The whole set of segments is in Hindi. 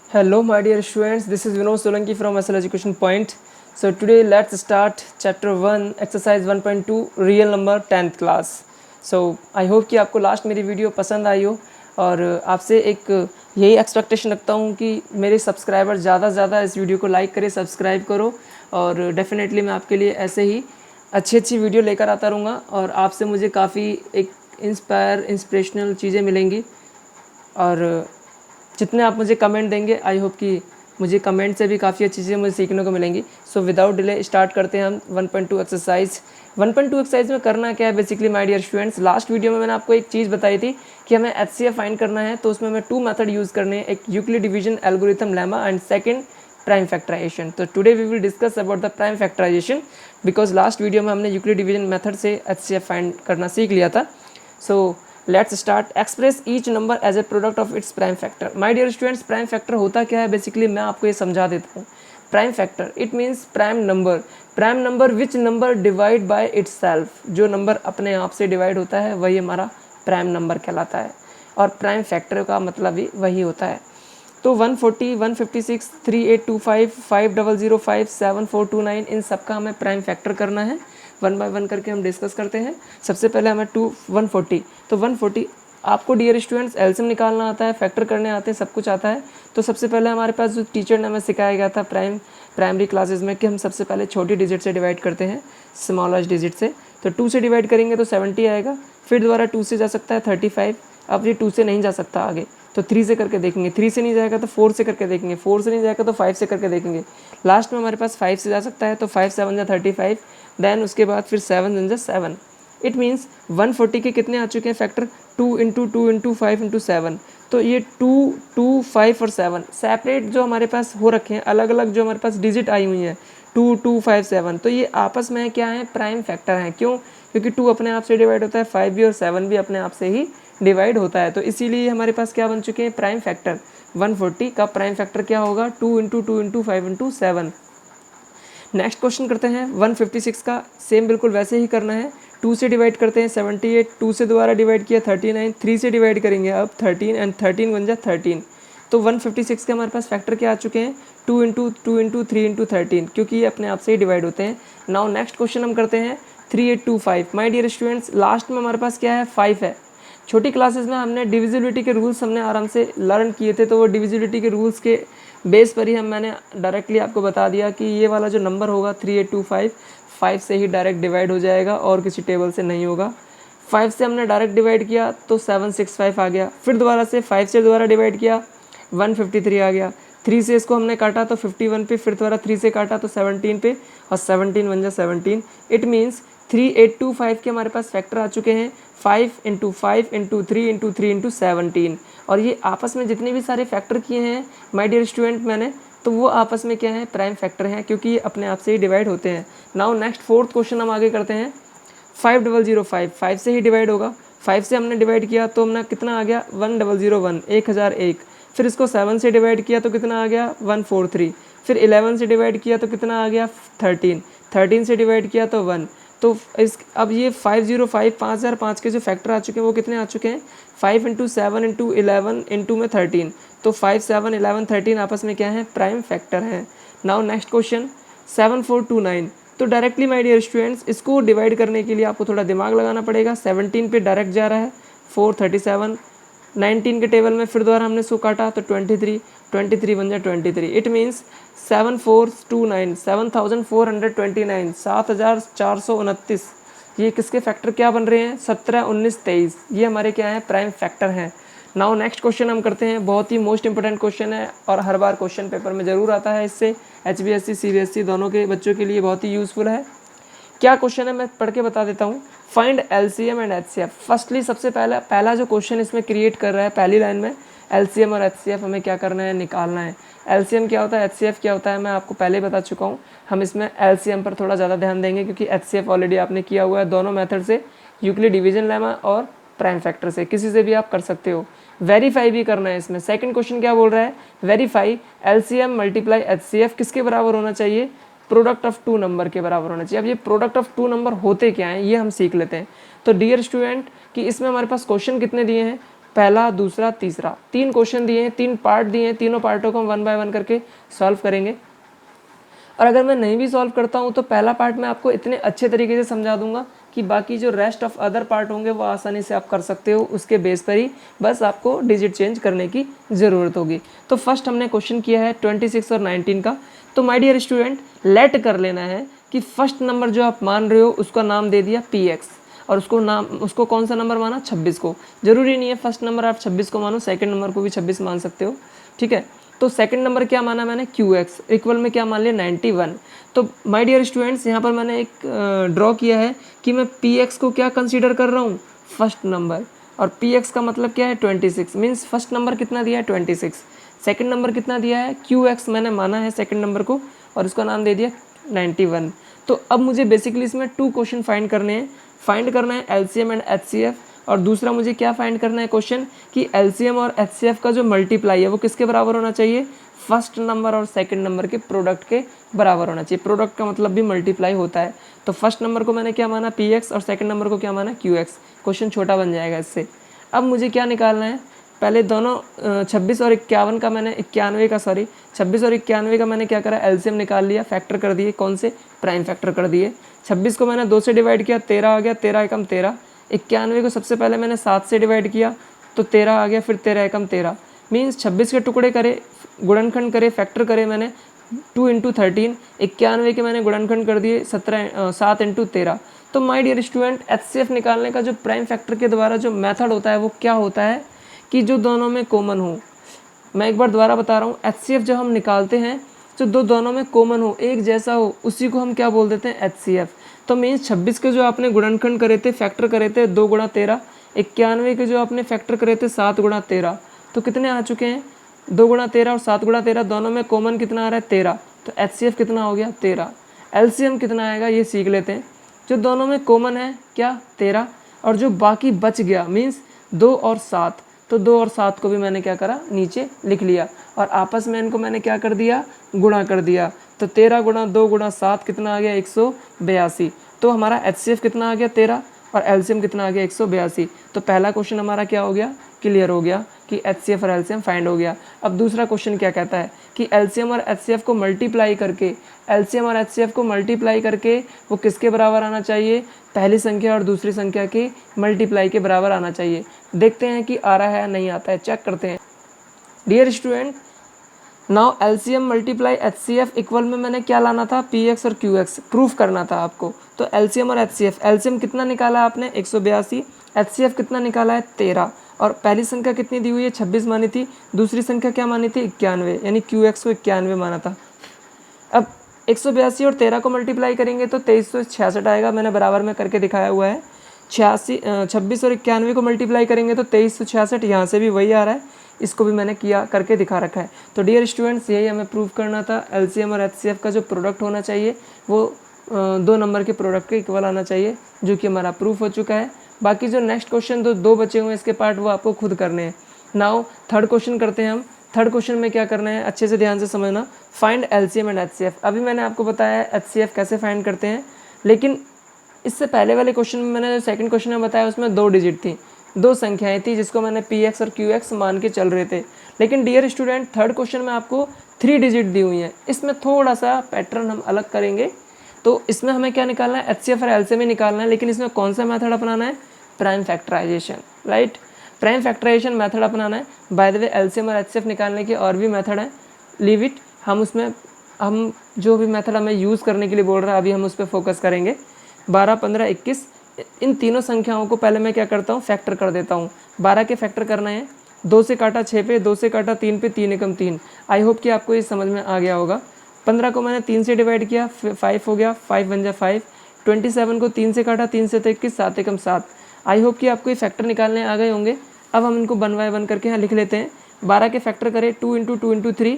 Hello my dear students, this is Vinod Solanki from SL Education Point. So today let's start chapter 1 exercise 1.2 real number 10th class. So I hope कि आपको लास्ट मेरी वीडियो पसंद आई हो और आपसे एक यही एक्सपेक्टेशन रखता हूँ कि मेरे सब्सक्राइबर ज़्यादा से ज़्यादा इस वीडियो को लाइक करें, सब्सक्राइब करो और डेफिनेटली मैं आपके लिए ऐसे ही अच्छी वीडियो लेकर आता रहूँगा और आपसे मुझे काफ़ी एक इंस्पिरेशनल चीज़ें मिलेंगी और जितने आप मुझे कमेंट देंगे आई होप कि मुझे कमेंट से भी काफ़ी अच्छी चीज़ें मुझे सीखने को मिलेंगी। सो विदाउट डिले स्टार्ट करते हैं हम 1.2 एक्सरसाइज। 1.2 एक्सरसाइज में करना क्या है basically my dear students, last video में मैंने आपको एक चीज़ बताई थी कि हमें HCF फाइंड करना है, तो उसमें हमें 2 मेथड यूज़ करने हैं, एक Euclid division algorithm lemma and second prime factorisation. तो today we will discuss about the prime factorisation because last video में हमने यूक्लिड डिवीजन मेथड से HCF फाइंड करना सीख लिया था। So let's start. Express each number as a product of its prime factor. My dear students, prime factor होता क्या है बेसिकली मैं आपको ये समझा देता हूँ। Prime factor it means prime number which number divide by itself, जो नंबर अपने आप से डिवाइड होता है वही हमारा प्राइम नंबर कहलाता है और प्राइम फैक्टर का मतलब भी वही होता है। तो 140, 156, 3825, 5005, 7429 इन सब का हमें प्राइम फैक्टर करना है। वन बाय वन करके हम डिस्कस करते हैं। सबसे पहले हमें 140, तो 140 आपको डियर स्टूडेंट्स एलसीएम निकालना आता है, फैक्टर करने आते हैं, सब कुछ आता है। तो सबसे पहले हमारे पास जो टीचर ने हमें सिखाया गया था प्राइमरी क्लासेस में कि हम सबसे पहले छोटी डिजिट से डिवाइड करते हैं, स्मॉलेस्ट डिजिट से। तो 2 से डिवाइड करेंगे तो 70 आएगा, फिर दोबारा 2 से जा सकता है 35, अब ये 2 से नहीं जा सकता आगे तो 3 से करके देखेंगे, 3 से नहीं जाएगा तो 4 से करके देखेंगे, 4 से नहीं जाएगा तो 5 से करके देखेंगे। लास्ट में हमारे पास 5 से जा सकता है तो 5 7 जा 35, देन उसके बाद फिर 7 जा 7। इट मीन्स 140 के कितने आ चुके हैं फैक्टर, 2 इंटू 2 इंटू 5 इंटू 7। तो ये 2 2 5 और 7 सेपरेट जो हमारे पास हो रखे हैं, अलग अलग जो हमारे पास डिजिट आई हुई हैं 2 2 5 7, तो ये आपस में क्या है, प्राइम फैक्टर हैं। क्यों? क्योंकि 2 अपने आप से डिवाइड होता है, 5 भी और 7 भी अपने आप से ही डिवाइड होता है। तो इसीलिए हमारे पास क्या बन चुके हैं, प्राइम फैक्टर। 140 का प्राइम फैक्टर क्या होगा, 2 into 2 into 5 into 7। Next question करते हैं 156 का, सेम बिल्कुल वैसे ही करना है। 2 से डिवाइड करते हैं 78, 2 से दोबारा डिवाइड किया 39, 3 से डिवाइड करेंगे अब 13 एंड 13 बन जाए 13। तो 156 के हमारे पास फैक्टर क्या आ चुके हैं, 2 इंटू 2 इंटू 3 इंटू 13, क्योंकि ये अपने आप से ही डिवाइड होते हैं। नाउ नेक्स्ट क्वेश्चन हम करते हैं 3825। माय डियर स्टूडेंट्स, लास्ट में हमारे पास क्या है, 5 है। छोटी क्लासेस में हमने डिविजिबिलिटी के रूल्स हमने आराम से लर्न किए थे, तो वो डिविजिबिलिटी के रूल्स के बेस पर ही मैंने डायरेक्टली आपको बता दिया कि ये वाला जो नंबर होगा 3825 5 से ही डायरेक्ट डिवाइड हो जाएगा और किसी टेबल से नहीं होगा। 5 से हमने डायरेक्ट डिवाइड किया तो 765 आ गया, फिर दोबारा से 5 से दोबारा डिवाइड किया 153 आ गया, 3 से इसको हमने काटा तो 51 पे, फिर दोबारा 3 से काटा तो 17 पे और 17 बन जा 17। इट मीन्स 3825 के हमारे पास फैक्टर आ चुके हैं 5 इंटू 5 इंटू 3 इंटू 3 इंटू 17। और ये आपस में जितने भी सारे फैक्टर किए हैं माय डियर स्टूडेंट मैंने, तो वो आपस में क्या है, प्राइम फैक्टर हैं, क्योंकि ये अपने आप से ही डिवाइड होते हैं। नाउ नेक्स्ट फोर्थ क्वेश्चन हम आगे करते हैं। 5005 5 से ही डिवाइड होगा, 5 से हमने डिवाइड किया तो हमने कितना आ गया, 1001 1001। फिर इसको 7 से डिवाइड किया तो कितना आ गया, 143। फिर 11 से डिवाइड किया तो कितना आ गया, 13। 13 से डिवाइड किया तो 1। तो इस अब ये 505 5005 के जो फैक्टर आ चुके हैं वो कितने आ चुके हैं, 5 इंटू 7 इंटू 11 इंटू में 13। तो 5 7 11 13 आपस में क्या है, प्राइम फैक्टर हैं। Now next question 7429। तो डायरेक्टली माय डियर स्टूडेंट्स इसको डिवाइड करने के लिए आपको थोड़ा दिमाग लगाना पड़ेगा। 17 पे डायरेक्ट जा रहा है 437, 19 के टेबल में फिर दोबारा हमने इसको काटा तो 23, 23 बन जाए 23। इट मीन्स 7429 7429 7429, ये किसके फैक्टर क्या बन रहे हैं, 17 19 23, ये हमारे क्या है, प्राइम फैक्टर हैं। नाउ नेक्स्ट क्वेश्चन हम करते हैं, बहुत ही मोस्ट इंपोर्टेंट क्वेश्चन है और हर बार क्वेश्चन पेपर में ज़रूर आता है, इससे HBSC CBSC दोनों के बच्चों के लिए बहुत ही यूज़फुल है। क्या क्वेश्चन है मैं पढ़ के बता देता हूँ। Find LCM and HCF। Firstly सबसे पहला जो क्वेश्चन इसमें क्रिएट कर रहा है पहली लाइन में, LCM और HCF हमें क्या करना है, निकालना है। LCM क्या होता है, HCF क्या होता है, मैं आपको पहले बता चुका हूँ। हम इसमें LCM पर थोड़ा ज़्यादा ध्यान देंगे क्योंकि HCF ऑलरेडी आपने किया हुआ है दोनों मेथड से, यूक्लिड डिवीजन लेमा और प्राइम फैक्टर से, किसी से भी आप कर सकते हो। वेरीफाई भी करना है इसमें। सेकंड क्वेश्चन क्या बोल रहा है, वेरीफाई LCM मल्टीप्लाई HCF किसके बराबर होना चाहिए, प्रोडक्ट ऑफ 2 नंबर के बराबर होना चाहिए। अब ये प्रोडक्ट ऑफ 2 नंबर होते क्या हैं ये हम सीख लेते हैं। तो डियर स्टूडेंट कि इसमें हमारे पास क्वेश्चन कितने दिए हैं, पहला, दूसरा, तीसरा, 3 क्वेश्चन दिए हैं, 3 पार्ट दिए हैं, तीनों पार्टों को हम 1 बाय 1 करके सॉल्व करेंगे। और अगर मैं नहीं भी सॉल्व करता हूँ तो पहला पार्ट मैं आपको इतने अच्छे तरीके से समझा दूंगा कि बाकी जो रेस्ट ऑफ अदर पार्ट होंगे वो आसानी से आप कर सकते हो, उसके बेस पर ही बस आपको डिजिट चेंज करने की ज़रूरत होगी। तो फर्स्ट हमने क्वेश्चन किया है 26 और 19 का। तो माय डियर स्टूडेंट, लेट कर लेना है कि फर्स्ट नंबर जो आप मान रहे हो उसका नाम दे दिया px, और उसको कौन सा नंबर माना, 26 को। जरूरी नहीं है फर्स्ट नंबर आप 26 को मानो, सेकंड नंबर को भी 26 मान सकते हो, ठीक है। तो सेकंड नंबर क्या माना मैंने, qx, इक्वल में क्या मान लिया, 91। तो माय डियर स्टूडेंट्स, यहाँ पर मैंने एक ड्रॉ किया है कि मैं px को क्या कंसीडर कर रहा हूँ, फर्स्ट नंबर, और px का मतलब क्या है 26, मीन्स फर्स्ट नंबर कितना दिया है 26, सेकंड नंबर कितना दिया है qx, मैंने माना है सेकंड नंबर को और उसका नाम दे दिया 91। तो अब मुझे बेसिकली इसमें 2 क्वेश्चन फाइंड करने हैं। फाइंड करना है एलसीएम एंड एचसीएफ, और दूसरा मुझे क्या फाइंड करना है क्वेश्चन कि एलसीएम और एचसीएफ का जो मल्टीप्लाई है वो किसके बराबर होना चाहिए, फर्स्ट नंबर और सेकंड नंबर के प्रोडक्ट के बराबर होना चाहिए। प्रोडक्ट का मतलब भी मल्टीप्लाई होता है। तो फर्स्ट नंबर को मैंने क्या माना px और सेकंड नंबर को क्या माना qx। क्वेश्चन छोटा बन जाएगा इससे। अब मुझे क्या निकालना है, पहले दोनों 26 और 51 का मैंने 91 का सॉरी 26 और 91 का मैंने क्या करा, एलसीएम निकाल लिया, फैक्टर कर दिए, कौन से, प्राइम फैक्टर कर दिए। 26 को मैंने 2 से डिवाइड किया, 13 आ गया, 13 एकम 13। 91 को सबसे पहले मैंने 7 से डिवाइड किया तो 13 आ गया, फिर 13 एकम 13, मीन्स 26 के टुकड़े करे, गुणनखंड करे, फैक्टर करे मैंने 2 इंटू 13। 91 के मैंने गुणनखंड कर दिए 7 इंटू 13। तो माय डियर स्टूडेंट, एचसीएफ निकालने का जो प्राइम फैक्टर के द्वारा जो मेथड होता है वो क्या होता है कि जो दोनों में कॉमन हो। मैं एक बार दोबारा बता रहा हूँ, एचसीएफ जब हम निकालते हैं जो दोनों में कॉमन हो, एक जैसा हो, उसी को हम क्या बोल देते हैं, एचसीएफ। तो मीन्स 26 के जो आपने गुणनखंड करे थे, फैक्टर करे थे 2 गुणा 13, 91 के जो आपने फैक्टर करे थे 7 गुणा 13, तो कितने आ चुके हैं, 2 गुणा 13 और 7 गुणा 13, दोनों में कॉमन कितना आ रहा है 13। तो एचसीएफ कितना हो गया 13। एलसीएम कितना आएगा ये सीख लेते हैं। जो दोनों में कॉमन है क्या 13, और जो बाकी बच गया मीन्स 2 और 7, तो 2 और 7 को भी मैंने क्या करा, नीचे लिख लिया, और आपस में इनको मैंने क्या कर दिया, गुणा कर दिया। तो 13 गुणा 2 गुणा 7 कितना आ गया, 182। तो हमारा एचसीएफ कितना आ गया 13 और एलसीएम कितना आ गया 182। तो पहला क्वेश्चन हमारा क्या हो गया, क्लियर हो गया कि एचसीएफ और एलसीएम फाइंड हो गया। अब दूसरा क्वेश्चन क्या कहता है कि एलसीएम और एचसीएफ को मल्टीप्लाई करके, एलसीएम और एचसीएफ को मल्टीप्लाई करके वो किसके बराबर आना चाहिए, पहली संख्या और दूसरी संख्या के मल्टीप्लाई के बराबर आना चाहिए। देखते हैं कि आ रहा है या नहीं आता है, चेक करते हैं। Dear student, now LCM multiply HCF equal में मैंने क्या लाना था, px और qx, प्रूफ करना था आपको। तो एलसीएम और एचसीएफ, एलसीएम कितना निकाला आपने 182, एचसीएफ कितना निकाला है 13, और पहली संख्या कितनी दी हुई है 26 मानी थी, दूसरी संख्या क्या मानी थी 91, यानी qx को 91 माना था। अब 182 और 13 को मल्टीप्लाई करेंगे तो 2366 आएगा, मैंने बराबर में करके दिखाया हुआ है। 26 और 91 को मल्टीप्लाई करेंगे तो 2366, यहाँ से भी वही आ रहा है, इसको भी मैंने किया करके दिखा रखा है। तो डियर स्टूडेंट्स, यही हमें प्रूव करना था, एलसीएम और एचसीएफ का जो प्रोडक्ट होना चाहिए वो 2 नंबर के प्रोडक्ट के इक्वल आना चाहिए, जो कि हमारा प्रूफ हो चुका है। बाकी जो नेक्स्ट क्वेश्चन दो बचे हुए हैं इसके पार्ट, वो आपको खुद करने हैं। नाउ थर्ड क्वेश्चन करते हैं हम। थर्ड क्वेश्चन में क्या करना है, अच्छे से ध्यान से समझना, फाइंड एलसीएम एंड एचसीएफ। अभी मैंने आपको बताया एचसीएफ कैसे फाइंड करते हैं, लेकिन इससे पहले वाले क्वेश्चन में मैंने जो सेकंड क्वेश्चन में बताया उसमें 2 डिजिट थी, 2 संख्याएं थी जिसको मैंने px और qx मान के चल रहे थे। लेकिन डियर स्टूडेंट, थर्ड क्वेश्चन में आपको 3 डिजिट दी हुई हैं, इसमें थोड़ा सा पैटर्न हम अलग करेंगे। तो इसमें हमें क्या निकालना है, एचसीएफ और एलसीएम ही निकालना है, लेकिन इसमें कौन सा मेथड अपनाना है, prime factorisation, right, prime factorisation method अपनाना है। बाय द वे एलसीएम और एचसीएफ निकालने के और भी मेथड हैं, लीव इट, हम जो भी मेथड हमें यूज़ करने के लिए बोल रहा है अभी हम उस पर फोकस करेंगे। 12, 15, 21, इन तीनों संख्याओं को पहले मैं क्या करता हूँ, फैक्टर कर देता हूँ। 12 के फैक्टर करना है, 2 से काटा 6 पे, 2 से काटा 3 पे, 3 एकम 3। आई होप कि आपको ये समझ में आ गया होगा। 15 को मैंने 3 से डिवाइड किया, 5 हो गया, 5 बन जा 5। 27 को 3 से काटा, 3 से 21, 7 एकम 7। आई होप कि आपको ये फैक्टर निकालने आ गए होंगे। अब हम इनको 1 बाय 1 करके यहाँ लिख लेते हैं। 12 के फैक्टर करें 2 इंटू 2 इंटू 3,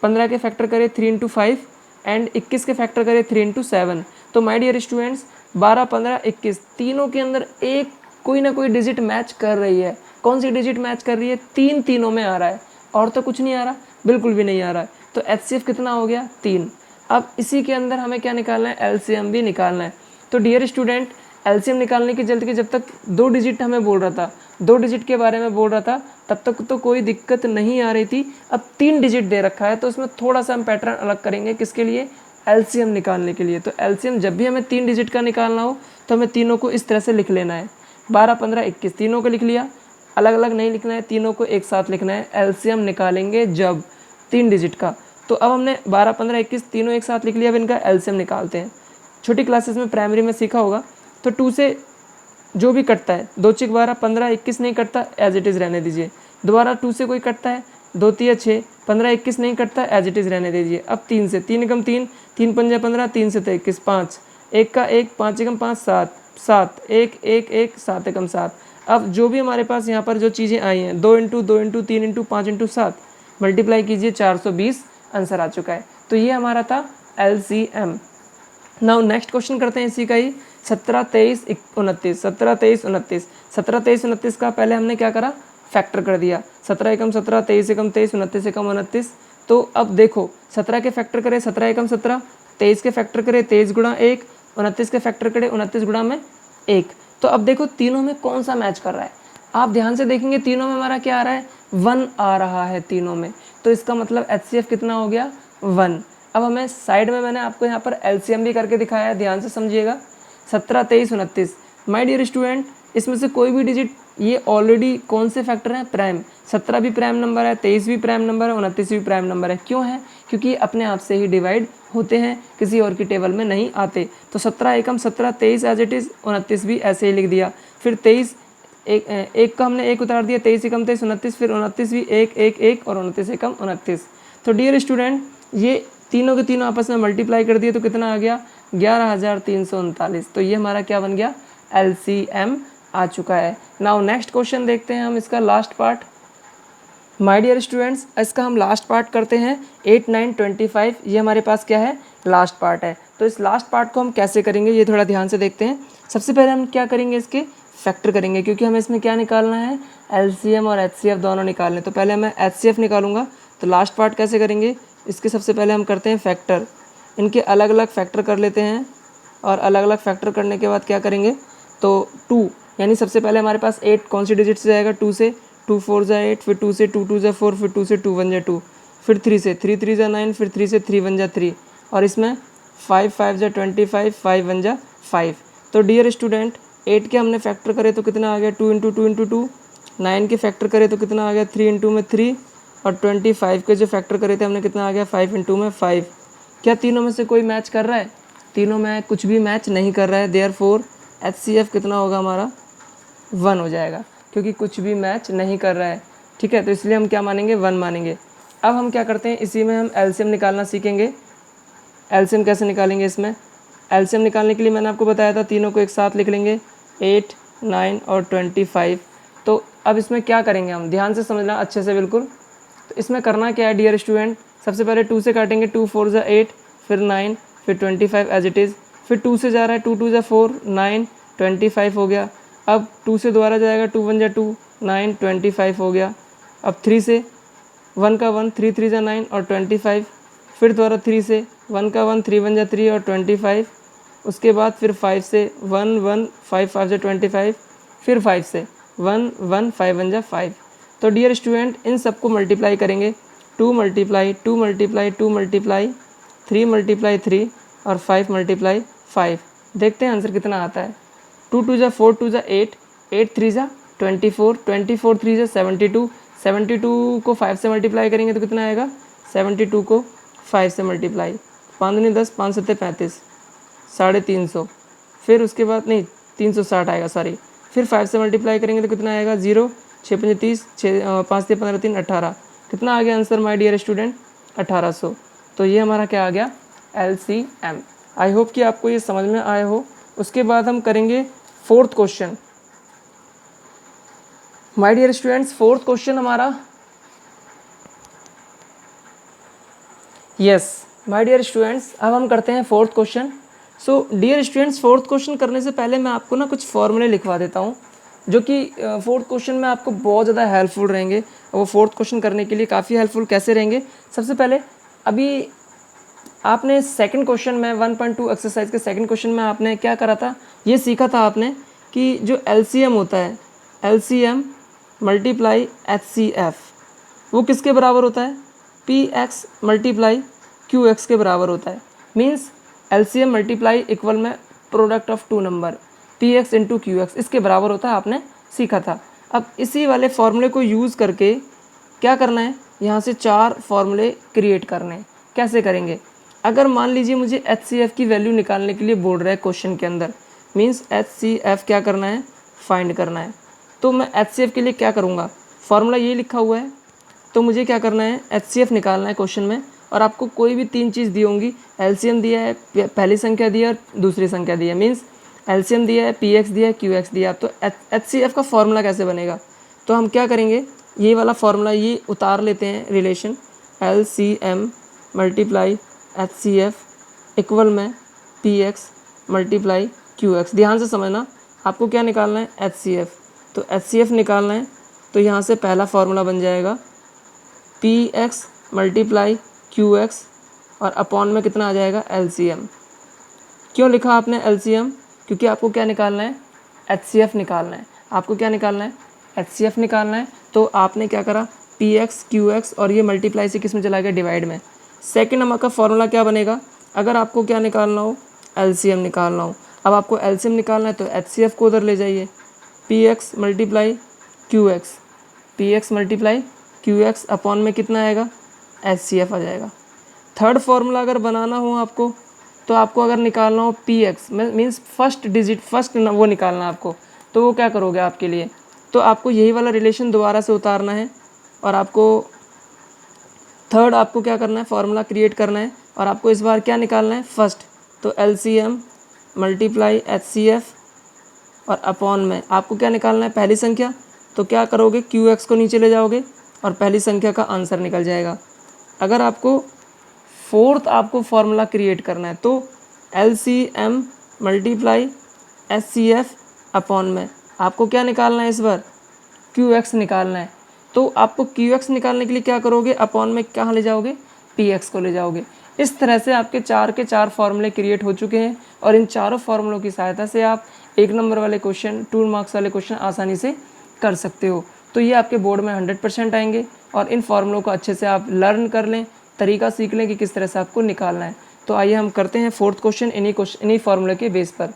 15 के फैक्टर करें 3 इंटू 5, एंड 21 के फैक्टर करें 3 इंटू 7। तो माय डियर स्टूडेंट्स, 12, 15, 21 तीनों के अंदर एक कोई ना कोई डिजिट मैच कर रही है। कौन सी डिजिट मैच कर रही है, 3 तीनों में आ रहा है, और तो कुछ नहीं आ रहा, बिल्कुल भी नहीं आ रहा है। तो एचसीएफ कितना हो गया 3। अब इसी के अंदर हमें क्या निकालना है, एलसीएम भी निकालना है। तो डियर स्टूडेंट, एलसीएम निकालने की जब तक 2 डिजिट हमें बोल रहा था, 2 डिजिट के बारे में बोल रहा था, तब तक तो कोई दिक्कत नहीं आ रही थी। अब 3 डिजिट दे रखा है तो उसमें थोड़ा सा हम पैटर्न अलग करेंगे, किसके लिए, एलसीएम निकालने के लिए। तो एलसीएम जब भी हमें 3 डिजिट का निकालना हो तो हमें तीनों को इस तरह से लिख लेना है, 12, 15, 21 तीनों को लिख लिया, अलग अलग नहीं लिखना है, तीनों को एक साथ लिखना है। एलसीएम निकालेंगे जब 3 डिजिट का, तो अब हमने 12, 15, 21 तीनों एक साथ लिख लिया। अब इनका एलसीएम निकालते हैं। छोटी क्लासेस में प्राइमरी में सीखा होगा, तो 2 से जो भी कटता है, 2 चिक 12, 15, 21 नहीं कटता, एज इट इज़ रहने दीजिए। दोबारा 2 से कोई कटता है, 2 तिया 6, 15, 21 नहीं कटता, एज इट इज़ रहने दीजिए। अब 3 से, 3 एकम 3, 3 पंजा 15, 3 से 21, 5, 1 का 1, 5 एकम 5, 7, 7, 1, 1, 1, 7 एकम 7। अब जो भी हमारे पास यहाँ पर जो चीज़ें आई हैं, 2 into 2 into 3 into 5 into 7 multiply कीजिए, 420 आंसर आ चुका है। तो ये हमारा था LCM। नाउ नेक्स्ट क्वेश्चन करते हैं इसी का ही, 17, 23, 29, 17, 23, 29, 17, 23, 29 का पहले हमने क्या करा, फैक्टर कर दिया। 17 एकम 17, 23 एकम 23, 29 एकम 29। तो अब देखो 17 के फैक्टर करें 17 एकम 17, 23 के फैक्टर करें 23 गुणा 1, 29 के फैक्टर करें 29 गुणा में 1। तो अब देखो तीनों में कौन सा मैच कर रहा है, आप ध्यान से देखेंगे तीनों में हमारा क्या आ रहा है, 1 आ रहा है तीनों में। तो इसका मतलब HCF कितना हो गया, 1। अब हमें साइड में मैंने आपको यहाँ पर LCM भी करके दिखाया है, ध्यान से समझिएगा। 17, 23, 29, माय डियर स्टूडेंट, इसमें से कोई भी डिजिट ये ऑलरेडी कौन से फैक्टर हैं, प्राइम। 17 भी प्राइम नंबर है, 23 भी प्राइम नंबर है, 29 भी प्राइम नंबर है। क्यों है, क्योंकि ये अपने आप से ही डिवाइड होते हैं, किसी और की टेबल में नहीं आते। तो 17 एकम 17, 23 एज इट इज़, 29 भी ऐसे ही लिख दिया। फिर 23 एक का हमने 1 उतार दिया, 23 एकम 23, 29, फिर 29 भी 1, 1, 1 और 29 एकम 29। तो डियर स्टूडेंट, ये तीनों के तीनों आपस में मल्टीप्लाई कर दिए तो कितना आ गया, 11,339। तो ये हमारा क्या बन गया, LCM आ चुका है। नाउ नेक्स्ट क्वेश्चन देखते हैं हम, इसका last part. My dear students, इसका हम लास्ट पार्ट करते हैं। 8, 9, 25 ये हमारे पास क्या है, लास्ट पार्ट है। तो इस लास्ट पार्ट को हम कैसे करेंगे ये थोड़ा ध्यान से देखते हैं। सबसे पहले हम क्या करेंगे, इसके फैक्टर करेंगे, क्योंकि हमें इसमें क्या निकालना है, LCM और HCF दोनों निकालने। तो पहले मैं HCF निकालूंगा। तो लास्ट पार्ट कैसे करेंगे, इसके सबसे पहले हम करते हैं फैक्टर। इनके अलग अलग फैक्टर कर लेते हैं, और अलग अलग फैक्टर करने के बाद क्या करेंगे, तो 2 यानी सबसे पहले हमारे पास 8 कौन सी डिजिट से जाएगा, 2 से, 2 4 जा 8, फिर 2 से 2 2 जा 4, फिर 2 से 2 1 जा 2, फिर 3 से 3 3 जा 9, फिर 3 से 3 1 जा 3, और इसमें 5 5 जा 25, 5 1 जा 5। तो डियर स्टूडेंट, 8 के हमने फैक्टर करे तो कितना आ गया, 2 इंटू 2 इंटू 2। 9 के फैक्टर करे तो कितना आ गया, 3 इंटू में 3, और 25 के जो फैक्टर करे थे हमने कितना आ गया, 5 इंटू में 5। क्या तीनों में से कोई मैच कर रहा है, तीनों में कुछ भी मैच नहीं कर रहा है। देयरफॉर HCF कितना होगा हमारा, 1 हो जाएगा, क्योंकि कुछ भी मैच नहीं कर रहा है। ठीक है, तो इसलिए हम क्या मानेंगे, 1 मानेंगे। अब हम क्या करते हैं, इसी में हम LCM निकालना सीखेंगे। LCM कैसे निकालेंगे, इसमें LCM निकालने के लिए मैंने आपको बताया था तीनों को एक साथ लिख लेंगे, 8, 9 और 25। तो अब इसमें क्या करेंगे हम, ध्यान से समझना अच्छे से बिल्कुल। तो इसमें करना क्या है डियर स्टूडेंट, सबसे पहले 2 से काटेंगे, 2 4 जा 8, फिर 9, फिर 25 एज इट इज़, फिर 2 से जा रहा है, 2 2 जा 4, 9, 25 हो गया। अब 2 से दोबारा जाएगा, 2 1 जा 2, 9, 25 हो गया। अब 3 से 1 का 1, 3 3 जा 9 और 25, फिर दोबारा 3 से 1 का 1, 3 1 जा 3 और 25। उसके बाद फिर 5 से 1 1, 5 5 जा 25, फिर 5 से 1 1, 5 1 जा 5। तो डियर स्टूडेंट, इन सबको मल्टीप्लाई करेंगे, 2 मल्टीप्लाई 2 मल्टीप्लाई 2 मल्टीप्लाई 3 मल्टीप्लाई 3 और 5 मल्टीप्लाई 5। देखते हैं आंसर कितना आता है। 2 2 जा 4, 2 जा 8, 8 3 जा 24, 24 3 जा 72, 72 को 5 से मल्टीप्लाई करेंगे तो कितना आएगा, 72 को 5 से मल्टीप्लाई, 5 दूनी 10, 5 7 35, 350। फिर उसके बाद नहीं 360 आएगा, सॉरी। फिर 5 से मल्टीप्लाई करेंगे तो कितना आएगा, 0, 6 5 30, 5 3 15 3 18। कितना आ गया आंसर माय डियर स्टूडेंट, 1800। तो ये हमारा क्या आ गया, LCM। आई होप कि आपको ये समझ में आया हो। उसके बाद हम करेंगे 4th question. My dear students, 4th question हमारा, यस माय डियर स्टूडेंट्स, अब हम करते हैं 4th question. So dear students, 4th question करने से पहले मैं आपको ना कुछ फॉर्मूले लिखवा देता हूँ, जो कि 4th क्वेश्चन में आपको बहुत ज़्यादा हेल्पफुल रहेंगे। और वो 4th क्वेश्चन करने के लिए काफ़ी हेल्पफुल कैसे रहेंगे, सबसे पहले अभी आपने सेकंड क्वेश्चन में 1.2 एक्सरसाइज के सेकंड क्वेश्चन में आपने क्या करा था, ये सीखा था आपने कि जो एलसीएम होता है, एलसीएम मल्टीप्लाई एचसीएफ, वो किसके बराबर होता है, P X multiply Q X के बराबर होता है। मीन्स एलसीएम मल्टीप्लाई इक्वल में product of two number P X into Q X, इसके बराबर होता है, आपने सीखा था। अब इसी वाले फॉर्मूले को यूज़ करके क्या करना है, यहाँ से 4 फॉर्मूले क्रिएट करने हैं। कैसे करेंगे, अगर मान लीजिए मुझे एचसीएफ की वैल्यू निकालने के लिए बोल रहा है क्वेश्चन के अंदर, मीन्स एचसीएफ क्या करना है, फाइंड करना है, तो मैं एचसीएफ के लिए क्या करूँगा, फॉर्मूला ये लिखा हुआ है, तो मुझे क्या करना है, एचसीएफ निकालना है क्वेश्चन में। और आपको कोई भी 3 चीज़ दी होंगी, एलसीएम दिया है, पहली संख्या दी है और दूसरी संख्या दी है, मीन्स एलसीएम दिया है, पीएक्स दिया है, क्यूएक्स दिया है। तो एचसीएफ का फॉर्मूला कैसे बनेगा, तो हम क्या करेंगे, ये वाला फॉर्मूला ये उतार लेते हैं, relation LCM multiply HCF equal में पीएक्स मल्टीप्लाई क्यूएक्स। ध्यान से समझना, आपको क्या निकालना है, एचसीएफ, तो एचसीएफ निकालना है, तो यहाँ से पहला फॉर्मूला बन जाएगा P X multiply Q x और अपॉन में कितना आ जाएगा, एलसीएम। क्यों लिखा आपने एलसीएम, क्योंकि आपको क्या निकालना है, एचसीएफ निकालना है। आपको क्या निकालना है, एचसीएफ निकालना है, तो आपने क्या करा, पी एक्स क्यू एक्स और ये मल्टीप्लाई से किस में चला गया, डिवाइड में। सेकेंड नंबर का फॉर्मूला क्या बनेगा, अगर आपको क्या निकालना हो, एलसीएम निकालना हो। अब आपको एलसीएम निकालना है तो एचसीएफ को उधर ले जाइए, P X multiply Q x, P X multiply Q x upon में कितना आएगा, एचसीएफ आ जाएगा। थर्ड फॉर्मूला अगर बनाना हो आपको, तो आपको अगर निकालना हो P x means first digit, first वो निकालना है आपको, तो वो क्या करोगे आपके लिए, तो आपको यही वाला रिलेशन दोबारा से उतारना है और आपको थर्ड आपको क्या करना है, फॉर्मूला क्रिएट करना है और आपको इस बार क्या निकालना है, फर्स्ट, तो एलसीएम मल्टीप्लाई एचसीएफ और अपॉन में आपको क्या निकालना है, पहली संख्या, तो क्या करोगे, क्यू एक्स को नीचे ले जाओगे और पहली संख्या का आंसर निकल जाएगा। अगर आपको फोर्थ आपको फॉर्मूला क्रिएट करना है, तो एलसीएम मल्टीप्लाई एचसीएफ अपॉन में आपको क्या निकालना है, इस बार क्यू एक्स निकालना है। तो आपको क्यू एक्स निकालने के लिए क्या करोगे, अपॉन में कहाँ ले जाओगे, पी एक्स को ले जाओगे। इस तरह से आपके 4 के 4 फॉर्मूले क्रिएट हो चुके हैं और इन चारों फॉर्मूलों की सहायता से आप 1 नंबर वाले क्वेश्चन, 2 मार्क्स वाले क्वेश्चन आसानी से कर सकते हो। तो ये आपके बोर्ड में 100% आएंगे और इन फॉर्मूलों को अच्छे से आप लर्न कर लें, तरीका सीख लें कि किस तरह से आपको निकालना है। तो आइए हम करते हैं फोर्थ क्वेश्चन इन्हीं फॉर्मूले के बेस पर।